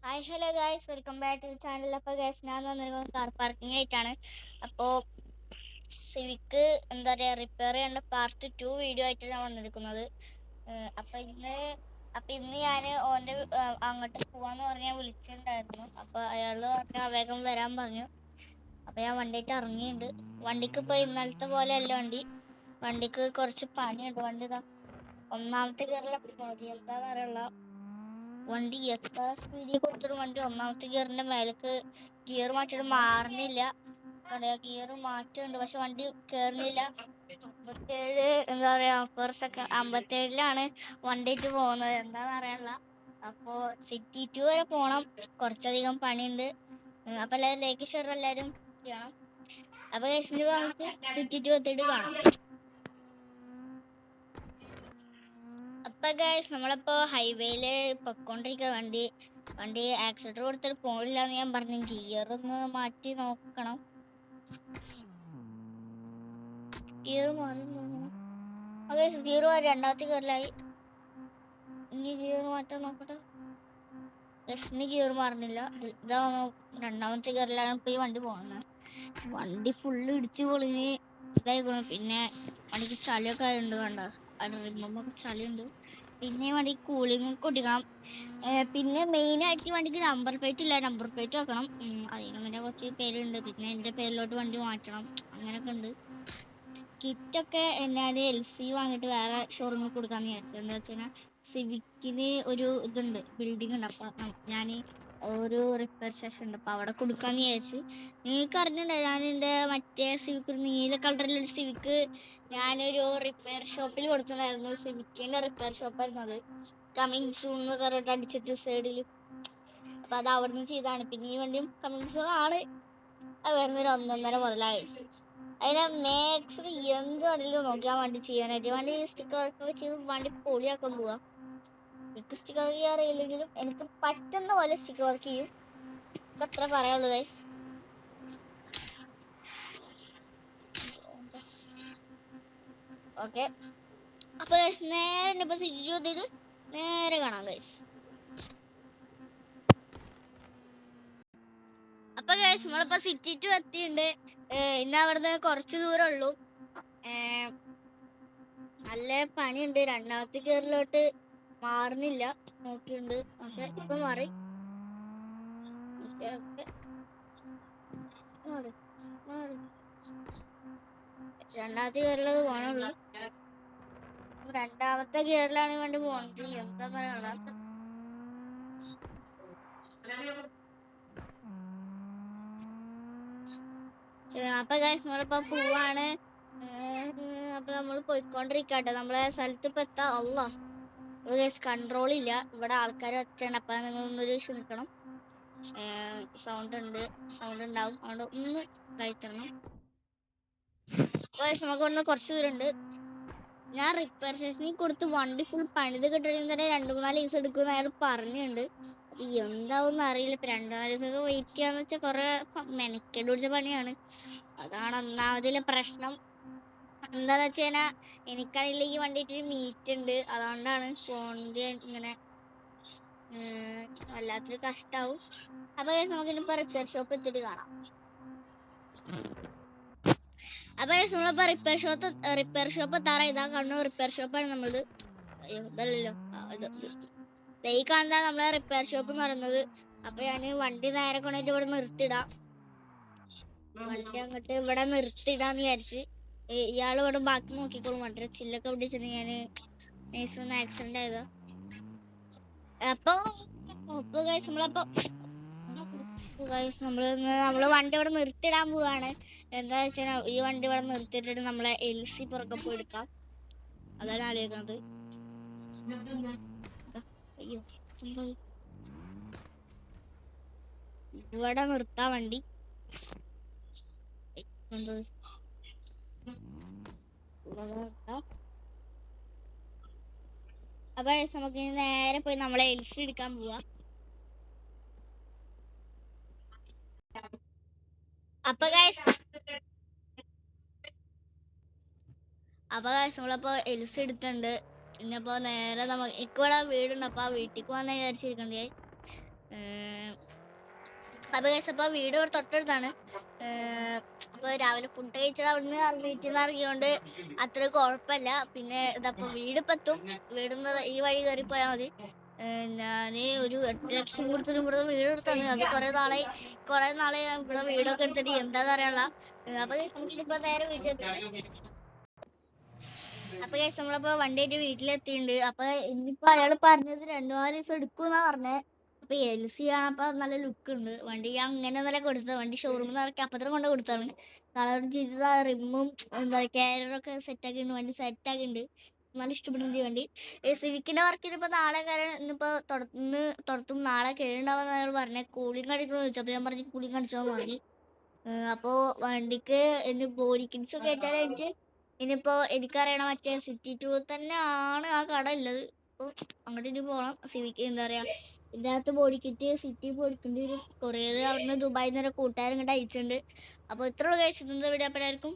Hi hello guys, welcome back to channel. അപ്പോൾ guys, ഞാൻ വന്നിരിക്കുന്നത് കാർ പാർക്കിംഗ് ആയിട്ടാണ്. അപ്പോൾ സിവിക്ക് എന്താ പറയുക, റിപ്പയർ ചെയ്യേണ്ട പാർട്ട് 2 വീഡിയോ ആയിട്ട് ഞാൻ വന്നിരിക്കുന്നത്. അപ്പോൾ ഇന്ന് ഞാൻ ഓൻ്റെ അങ്ങോട്ട് പോവാന്ന് പറഞ്ഞ് ഞാൻ വിളിച്ചിട്ടുണ്ടായിരുന്നു. അപ്പോൾ അയാൾ പറഞ്ഞ വേഗം വരാൻ പറഞ്ഞു. അപ്പോൾ ഞാൻ വണ്ടിയായിട്ട് ഇറങ്ങിയിട്ടുണ്ട്. വണ്ടിക്ക് ഇപ്പോൾ ഇന്നലത്തെ പോലെ അല്ല വണ്ടിക്ക് കുറച്ച് പണിയുണ്ട്. വണ്ടി ഇതാ ഒന്നാമത്തെ ഗിയറിലാണ്. എന്താണെന്ന് അറിയില്ല, വണ്ടി എത്ര സ്പീഡിൽ കൊടുത്തൊരു വണ്ടി ഒന്നാമത്തെ ഗിയറിന്റെ മേലേക്ക് ഗിയർ മാറ്റിയിട്ട് മാറുന്നില്ല. ഗിയർ മാറ്റുന്നുണ്ട്, പക്ഷെ വണ്ടി കയറുന്നില്ല. 57 എന്താ പറയാ, പെർ സെക്കൻഡ് 57ലാണ് വണ്ടിയിട്ട് പോകുന്നത്. എന്താണെന്ന് അറിയാനുള്ള. അപ്പോൾ സിറ്റി 2 വരെ പോകണം, കുറച്ചധികം പണിയുണ്ട്. അപ്പോൾ എല്ലാവരും ലൈക്ക് ഷെയർ എല്ലാവരും ചെയ്യണം. അപ്പോൾ നമുക്ക് സിറ്റി 2 എത്തിയിട്ട് കാണാം. അപ്പോൾ ഗൈസ്, നമ്മളിപ്പോൾ ഹൈവേയിൽ പൊയ്ക്കൊണ്ടിരിക്കുക. വണ്ടി ആക്സിലേറ്റർ കൊടുത്തിട്ട് പോകില്ല എന്ന് ഞാൻ പറഞ്ഞു. ഗിയർ ഒന്ന് മാറ്റി നോക്കണം. ഗിയർ മാറി ഗിയർ രണ്ടാമത്തെ ഗിയറിലായി. ഇനി ഗിയർ മാറ്റാൻ നോക്കട്ടെ. ഇനി ഗിയർ മാറുന്നില്ല. ഇതാ രണ്ടാമത്തെ ഗിയറിലാണ് ഇപ്പോൾ ഈ വണ്ടി പോകുന്നത്. വണ്ടി ഫുള്ള് ഇടിച്ച് പൊളിഞ്ഞ് ഇതായിക്കണം. പിന്നെ വണ്ടിക്ക് ചളിയൊക്കെ ആയിട്ടുണ്ട്, കണ്ട റിമ്മൊക്കെ ചളിയുണ്ട്. പിന്നെ വണ്ടി കൂളിംഗ് കൊട്ടിക്കണം. പിന്നെ മെയിനായിട്ട് വണ്ടിക്ക് നമ്പർ പ്ലേറ്റ് ഇല്ല, നമ്പർ പ്ലേറ്റ് വെക്കണം. അതിനങ്ങനെ കുറച്ച് പേരുണ്ട്. പിന്നെ എൻ്റെ പേരിലോട്ട് വണ്ടി മാറ്റണം, അങ്ങനെയൊക്കെ ഉണ്ട്. കിറ്റൊക്കെ ഞാൻ LC വാങ്ങിയിട്ട് വേറെ ഷോറൂമിൽ കൊടുക്കാമെന്ന് വിചാരിച്ചത്. എന്താ വെച്ച് കഴിഞ്ഞാൽ സിവിക്കിന് ഒരു ഇതുണ്ട്, ബിൽഡിംഗ് ഉണ്ട്. അപ്പം ഞാൻ ഒരു റിപ്പയർ സ്റ്റേഷൻ ഉണ്ട്, അപ്പോൾ അവിടെ കൊടുക്കാമെന്ന് വിചാരിച്ച്. നിങ്ങൾക്ക് അറിഞ്ഞിട്ടുണ്ടായി, ഞാൻ എൻ്റെ മറ്റേ സിവിക്ക്, ഒരു നീല കളറിലൊരു സിവിക്ക് ഞാനൊരു റിപ്പയർ ഷോപ്പിൽ കൊടുത്തിട്ടുണ്ടായിരുന്നു. സിവിക്കിൻ്റെ റിപ്പയർ ഷോപ്പായിരുന്നു അത്. കമ്മിങ് സൂൺ എന്ന് പറഞ്ഞിട്ട് അടിച്ചിട്ട് സൈഡിൽ. അപ്പോൾ അത് അവിടെ നിന്ന് ചെയ്താണ്. പിന്നെ ഈ വണ്ടിയും കമ്മിങ് സൂൺ ആണ്. അത് വരുന്നൊരു 1.5 മുതലായി. അതിനെ മാക്സിമം എന്ത് വേണമെങ്കിലും നോക്കിയാൽ വണ്ടി ചെയ്യാനായിട്ട്. വണ്ടി സ്റ്റിക്കറൊക്കെ ചെയ്ത് വണ്ടി പൊളിയാക്കാൻ പോവാ. എനിക്ക് സ്റ്റിക്കർ വർക്ക് അറിയില്ലെങ്കിലും എനിക്ക് പറ്റുന്ന പോലെ സ്റ്റിക്കർ വർക്ക് ചെയ്യും. ഇതത്ര പറയാനുള്ളൂ ഗൈസ്. ഓക്കെ, അപ്പോൾ ഗൈസ് നേരെ ഇപ്പോൾ സിറ്റി 2 നേരെ കാണാം ഗൈസ്. അപ്പോൾ ഗൈസ്, നമ്മളിപ്പോൾ സിറ്റി 2 എത്തിയിട്ടുണ്ട്. ഇന്ന് അവിടുന്ന് കുറച്ച് ദൂരം ഉള്ളൂ. നല്ല പണിയുണ്ട്. രണ്ടാമത്തെ ഗിയറിലോട്ട് മാറുന്നില്ല, നോക്കിയിട്ടുണ്ട്. പക്ഷെ ഇപ്പൊ മാറി. രണ്ടാമത്തെ ഗിയറിലത് പോകണുള്ളൂ. രണ്ടാമത്തെ ഗിയറിലാണ് വേണ്ടി പോകുന്നത്. എന്താന്ന് പറയാനുള്ള. അപ്പൊ ഗൈസ്, നമ്മളിപ്പോ പോവാണ്. അപ്പൊ നമ്മൾ പോയിക്കൊണ്ടിരിക്കട്ടെ. നമ്മളെ സ്ഥലത്ത് ഇപ്പൊ എത്താ. അല്ല ഗൈസ്, കൺട്രോൾ ഇല്ല. ഇവിടെ ആൾക്കാർ ഒച്ചയാണ്. അപ്പൊ നിങ്ങളൊന്നൊരു ക്ഷമിക്കണം. സൗണ്ട് ഉണ്ടാവും, അതുകൊണ്ട് ഒന്ന് കഴിക്കണം. നമുക്ക് ഇവിടുന്ന് കുറച്ച് ദൂരമുണ്ട്. ഞാൻ റിപ്പയർ സ്റ്റേഷനിൽ കൊടുത്ത് വണ്ടി ഫുൾ പണിത് കിട്ടണമെങ്കിൽ തന്നെ 2-3 ദിവസം എടുക്കുമെന്ന് അയാൾ പറഞ്ഞിട്ടുണ്ട്. അപ്പൊ എന്താവും അറിയില്ല. ഇപ്പൊ 2-4 ദിവസമൊക്കെ വെയിറ്റ് ചെയ്യാന്ന് വെച്ചാൽ കുറെ മെനക്കെട്ട് പിടിച്ച പണിയാണ്. അതാണ് ഒന്നാമതിലെ പ്രശ്നം. എന്താന്ന് വെച്ച് കഴിഞ്ഞാൽ എനിക്കാണെങ്കിൽ ഈ വണ്ടിയിട്ട് മീറ്റ് ഉണ്ട്, അതുകൊണ്ടാണ് ഫോണിന്റെ ഇങ്ങനെ വല്ലാത്തൊരു കഷ്ടാവും. അപ്പൊ നമുക്കിനിപ്പോ റിപ്പയർ ഷോപ്പ് എത്തിയിട്ട് കാണാം. അപ്പൊ നമ്മളിപ്പോ റിപ്പയർ ഷോപ്പ് എത്താറ. ഇതാ കണ്ണൂർ റിപ്പയർ ഷോപ്പാണ് നമ്മളത്. ഇതല്ലല്ലോ, ഈ കാണുന്ന നമ്മളെ റിപ്പയർ ഷോപ്പ് എന്ന് പറയുന്നത്. അപ്പൊ ഞാൻ വണ്ടി നേരെ കൊണ്ടിട്ട് ഇവിടെ നിർത്തിയിടാം. വണ്ടി അങ്ങോട്ട് ഇവിടെ നിർത്തിയിടാന്ന് വിചാരിച്ച്. ഇയാൾ ഇവിടെ ബാക്കി നോക്കിക്കോളും. വണ്ടി ചില്ലൊക്കെ പിടിച്ചിട്ട് ഞാൻ നേഴ്സിന് ആക്സിഡന്റ് ആയതാ. അപ്പൊ നമ്മള് വണ്ടി ഇവിടെ നിർത്തിയിടാൻ പോവാണ്. എന്താ വെച്ചാൽ ഈ വണ്ടി ഇവിടെ നിർത്തിയിട്ടിട്ട് നമ്മളെ LC പുറക്കെ പോയി എടുക്കാം. അതാണ് ആലോചിക്കുന്നത്. അയ്യോ, ഇവിടെ നിർത്താം വണ്ടി. അപ്പൊ നമുക്ക് നേരെ പോയി നമ്മളെ LC എടുക്കാൻ പോവാ. അപ്പൊ നമ്മളിപ്പോ LC എടുത്തിട്ടുണ്ട്. ഇനിയിപ്പോ നേരെ എനിക്കിവിടെ വീടുണ്ട്. അപ്പൊ ആ വീട്ടിലേക്ക് വന്ന് വിചാരിച്ചിരിക്കണ്ടേ. അപ്പോൾ ഗൈസ് അപ്പോൾ വീട് ഇവിടെ തൊട്ടടുത്താണ്. അപ്പോൾ രാവിലെ ഫുഡ് കഴിച്ചത് അവിടുന്ന് വീട്ടിൽ നിന്ന് ഇറങ്ങിയോണ്ട് അത്ര കുഴപ്പമില്ല. പിന്നെ ഇതപ്പോൾ വീടിപ്പോൾ എത്തും. വീടിന്ന് ഈ വഴി കയറി പോയാൽ മതി. ഞാൻ ഒരു 8 ലക്ഷം കൊടുത്തിട്ട് ഇവിടെ വീട് എടുത്താണ്. അത് കുറേ നാളെ ഇവിടെ വീടൊക്കെ എടുത്തിട്ട് എന്താണെന്ന് അറിയാനുള്ള. അപ്പോൾ നമുക്കിപ്പോൾ നേരെ വീട്ടിലെത്തി. അപ്പോൾ ഗൈസ് നമ്മളപ്പോൾ വണ്ടിയായിട്ട് വീട്ടിലെത്തിയിട്ടുണ്ട്. അപ്പോൾ ഇന്നിപ്പോൾ അയാൾ പറഞ്ഞത് 2-4 ദിവസം എടുക്കുമെന്നാണ് പറഞ്ഞത്. അപ്പോൾ LC കാണപ്പോൾ നല്ല ലുക്ക് ഉണ്ട്. വണ്ടി ഞാൻ അങ്ങനെ നല്ല കൊടുത്തത്. വണ്ടി ഷോറൂമിൽ നിന്ന് ഇറക്കി അപ്പത്തരം കൊണ്ട് കൊടുത്താണ്. കളർ ചെയ്തത് റിമ്മും എന്താ കാരിയറൊക്കെ സെറ്റാക്കിയിട്ടുണ്ട്. വണ്ടി സെറ്റാക്കിയിട്ടുണ്ട്. നല്ല ഇഷ്ടപ്പെടുന്നുണ്ട് വണ്ടി. സിവിക്കിൻ്റെ വർക്കിന് ഇപ്പോൾ നാളെ കാര്യം ഇന്നിപ്പോൾ തുടർത്തും നാളെ കേടുണ്ടാവുമെന്ന് അയാൾ പറഞ്ഞത്. കൂളിംഗ് അടിക്കണമെന്ന് ചോദിച്ചു. അപ്പോൾ ഞാൻ പറഞ്ഞു കൂളിംഗ് അടിച്ചോന്ന് പറഞ്ഞു. അപ്പോൾ വണ്ടിക്ക് ഇനി ബോഡി കിറ്റ്സ് കയറ്റാനായിട്ട് ഇനിയിപ്പോൾ എനിക്കറിയണം മറ്റേ സിറ്റി 2 തന്നെയാണ് ആ കട ഉള്ളത്. അപ്പോൾ അങ്ങോട്ട് ഇനി പോകണം. സിവിക്ക് എന്താ പറയുക, ഇതിനകത്ത് ബോഡി കിറ്റ് സിറ്റി പോയിട്ടുണ്ട്. ഒരു കൊറിയർ അവിടുന്ന് ദുബായിൽ നിന്ന് ഒരു കൂട്ടുകാരും ഇങ്ങോട്ട് അയച്ചിട്ടുണ്ട്. അപ്പോൾ ഇത്രയുള്ള കേസ് ഇന്നത്തെ വീഡിയോ. അപ്പോൾ എല്ലാവർക്കും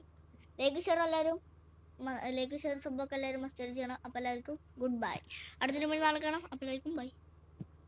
ലൈക്ക് ഷെയർ സംഭവമൊക്കെ എല്ലാവരും മസ്റ്റ് ചെയ്യണം. അപ്പോൾ എല്ലാവർക്കും ഗുഡ് ബൈ. അടുത്തൊരു നാളെ കാണാം. അപ്പോൾ എല്ലാവർക്കും ബൈ.